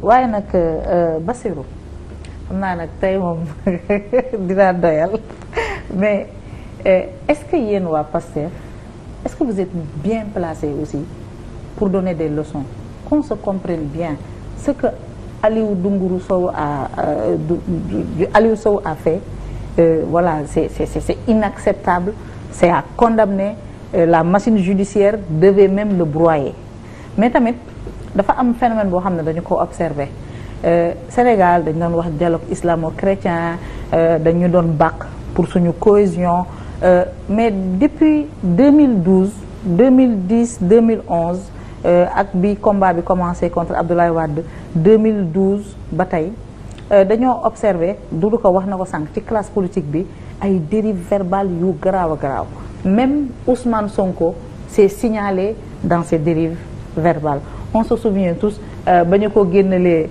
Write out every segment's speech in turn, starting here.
waaye nag Bassirou xam naa nag tey moom dinaa doyal mais est-ce que yéen waa PASTEF est-ce que vous êtes bien placé aussi pour donner des leçons qu'on se comprenne bien ce que Aliou Dembourou Sow a fait voilà c'est inacceptable, c'est à condamner. La machine judiciaire devait même le broyer mais tamit dafa am phénomène boo xam ne dañu ko observer Sénégal dañu doon wax dialogue islamo-chrétien dañu doon bàq pour suñu cohésion mais depuis 2012 2010 2011 ak bi combat bi commencé contre Abdoulaye Wade 2012 ba tey dañoo observer Doudou ko wax na ko sànq ci classe politique bi ay dérives verbales yu garaaw a garaaw. Même Ousmane Sonko s'est signalé dans ces dérives verbales on se souvient tous ba ñu ko génnelee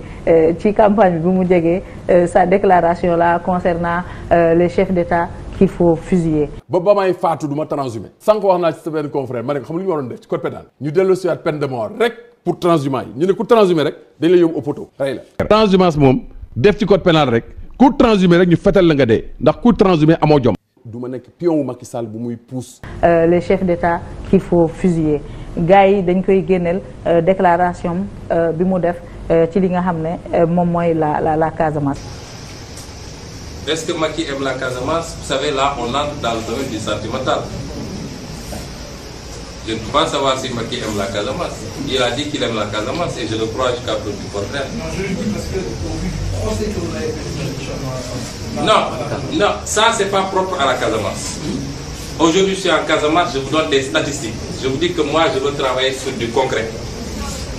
ci campagne bi mu jegee sa déclaration là concernant les chefs d'État qu'il faut fusiller. ba may faatu du ma transhumé sànq wax naa ci sa benn confrère ma ne ko xam lu ñu waroon def ci code pénal ñu dellu si waat peine de mort rek pour transhumant yi ñu ne ku transhumé rek dañ la yóbbu au poteau rey la. transhumance moom def ci code pénal rek ku transhumé rek ñu fetal la nga dee ndax ku transhumé amoo jom. du ma nekk pion wu Macky Sall bu muy pousse. Les chefs d'État qu'il faut fusiller gars yi dañ koy génneel déclaration bi mu def ci li nga xam ne moom mooy la Casamance. Est-ce que Macky aime la Casamance? Vous savez, là on entre dans le domaine du sentimental. Je ne peux pas savoir si Macky aime la Casamance. Il a dit qu'il aime la Casamance et je le crois jusqu'à preuve du contraire. Non, je le dis parce que au vu du procès que vous avez fait. Non, ça c'est pas propre à la Casamance. Aujourd'hui je suis en Casamance, je vous donne des statistiques. Je vous dis que moi je veux travailler sur du concret.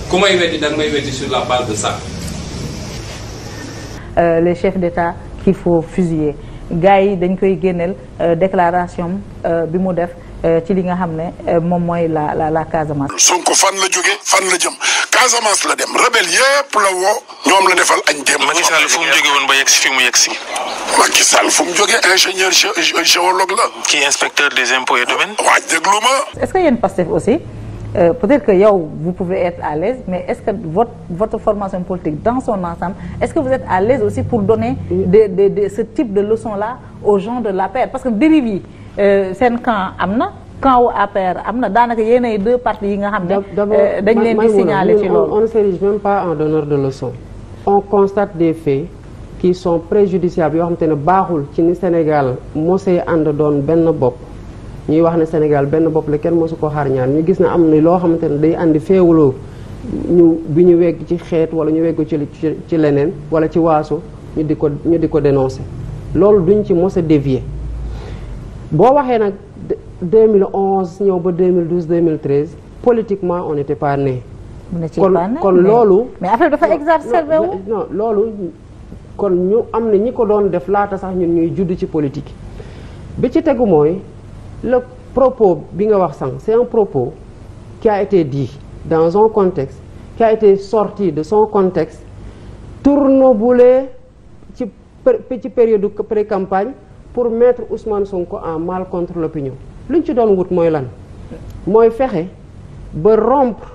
Comment il va dire sur la base de ça? Les chefs d'État qu'il faut fusiller gars yi dañ koy génneel déclaration bi mu def ci li nga xam ne moom mooy la Casamance. Sonko fan la jóge fan la jëm Casamance la dem rebelle yépp la woo ñoom la defal añ dem. Macky Sall fu mu jóge woon ba yegg si fi mu yegg si. Macky Sall fu mu jóge ingénieur géologue la. Qui inspecteur des impôts et domaines. waa déglu ma. Est-ce que yéen Pastef aussi peut-être que yow vous pouvez être à l'aise mais est-ce que votre formation politique dans son ensemble est-ce que vous êtes à l'aise aussi pour donner ce type de leçons-là aux gens de l'APR parce que dérive yi seen camp am na camp wu APR am na daanaka yéenay deux partis yi nga xam ne dañ leen di signaler ci loolu. On ne s'érige même pas en donneur de leçons. On constate des faits qui sont préjudiciables yoo xamante ne baaxul ci ni Sénégal mosee ànd doon benn bopp. ñuy wax ne Sénégal benn bopp la kenn mosu ko xaar ñaar ñu gis ne am na loo xamante ne day andi féewuloo bi ñu wegg ci xeet wala ñu wegg ci leneen wala ci waaso ñu di ko dénoncer loolu duñ ci mos a dévier boo waxee nag 2011 ñëw ba 2012 2013 politiquement on n'était pas né. kon loolu. mais affaire dafa exacerbé wu. non loolu kon ñu am na ñi ko doon def laata sax ñun ñuy judd ci politique bi ci tegu mooy. Le propos bi nga wax sànq c'est un propos qui a été dit dans un contexte qui a été sorti de son contexte tourneboulé ci période pré-campagne pour mettre Ousmane Sonko en mal contre l'opinion lu ñu ci doon wut mooy lan mooy fexe ba rompre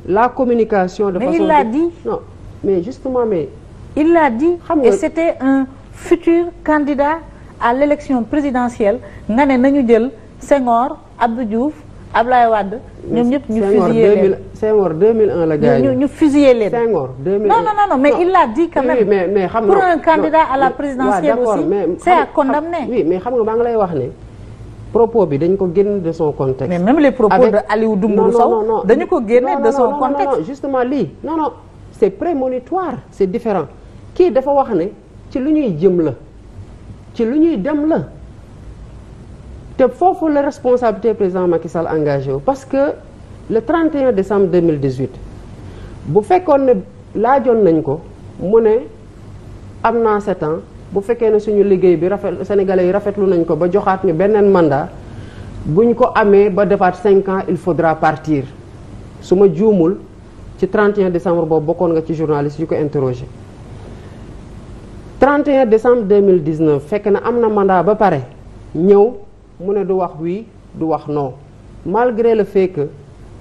la communication de façon. Mais il l'a dit. Non mais justement mais. Il l'a dit et c'était un futur candidat à l'élection présidentielle nga ne nañu jël Senghor Abdou Diouf Ablaye Wade ñoom ñëpp ñu fusillé leen Senghor 2001 la gaañu ñu fusillé leen Senghor 2001 non mais il l'a dit quand même mais xam pour un candidat à la présidentielle aussi c'est à condamner. Oui mais xam nga maa ngi lay wax ne propos bi dañ ko génn de son contexte. mais même les propos de Aliou Dembourou Sow dañu ko génne de son contexte. non justement lii non c'est prémonitoire c'est différent kii dafa wax ne ci lu ñuy jëm la ci lu ñuy dem la te foofu la responsabilité président Macky Sall engagé wu parce que le 31 décembre 2018 bu fekkoon ne laajoon nañ ko mu ne am naa 7 ans bu fekkee ne suñu liggéey bi sénégalais yi rafetlu nañ ko ba joxaat ñu beneen mandat buñ ko amee ba defaat 5 ans il faudra partir su ma juumul ci 31 décembre boobu bokkoon nga ci journaliste yu ko interroger 31 décembre 2019 fekk na am na mandat ba pare ñëw mu ne du wax oui du wax non malgré le fait que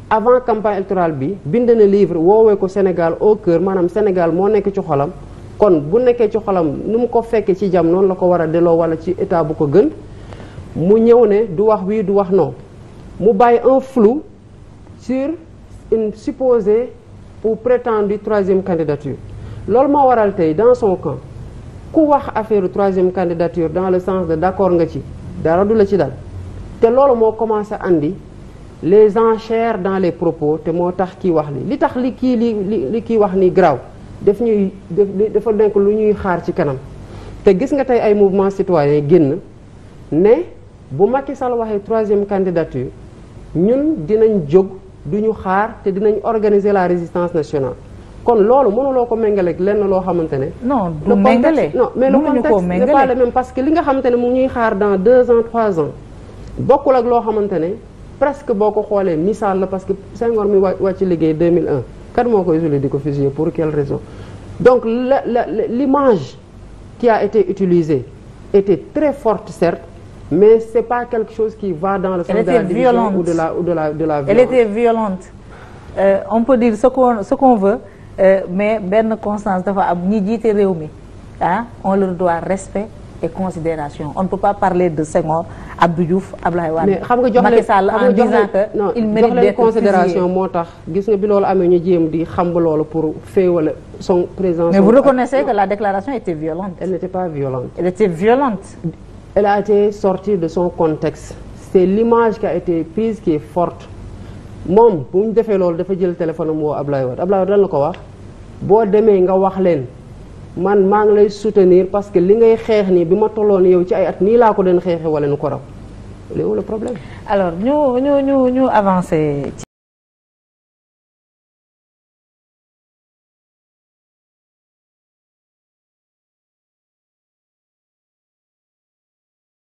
avant campagne électorale bi bind na livre woowee ko Sénégal au cœur maanaam Sénégal moo nekk ci xolam kon bu nekkee ci xolam nu mu ko fekkee ci jàmm noonu la ko war a delloo wala ci état bu ko gën mu ñëw ne du wax oui du wax non mu bàyyi un flou sur une supposée ou prétendue troisième candidature loolu moo waral tey dans son camp ku wax affaire troisième candidature dans le sens de d'accord nga ci dara du la ci dal te loolu moo commencé andi les enchères dans les propos te moo tax kii wax li tax li kii wax ni graw dafa nekk lu ñuy xaar ci kanam te gis nga tey ay mouvement citoyen génn ne bu Macky Sall waxee troisième candidature ñun dinañ jóg duñu xaar te dinañ organiser la résistance nationale kon loolu mënuloo ko méngale lenn loo xamante ne. non du méngale non mais le contexte n'est pas le même parce que li nga xamante ne mu ñuy xaar dans 2 ans 3 ans bokkul ak loo xamante ne presque boo ko xoolee misaal la parce que Senghor mi wàcc liggéey 2001 kan moo ko isolé di ko fusiller pour quelle raison donc l'image qui a été utilisée était très forte certes mais c'est pas quelque chose qui va dans le sens de la division ou de la violence. Elle était violente. On peut dire ce qu'on veut mais benn constance dafa am ñi jiite réew mi on leur doit respect et considération on ne peut pas parler de Senghor Abdou Diouf Abdoulaye Wade mais xam nga jox Macky Sall en disant que il mérite d'être considération moo tax gis nga bi loolu amee ñu jéem di xam loolu pour féewale son président. Mais vous reconnaissez que la déclaration était violente. Elle n'était pas violente. Elle était violente. Elle a été sortie de son contexte. C'est l'image qui a été prise qui est forte. moom bu ñu defee loolu dafa jël téléphone am woo Abdoulaye Wade Abdoulaye Wade lan la ko wax boo demee nga wax leen man maa ngi lay soutenir parce que li ngay xeex nii bi ma tolloon yow ci ay at nii laa ko doon xeexee wala nu ko raw léegi le problème. Alors ñu avancer.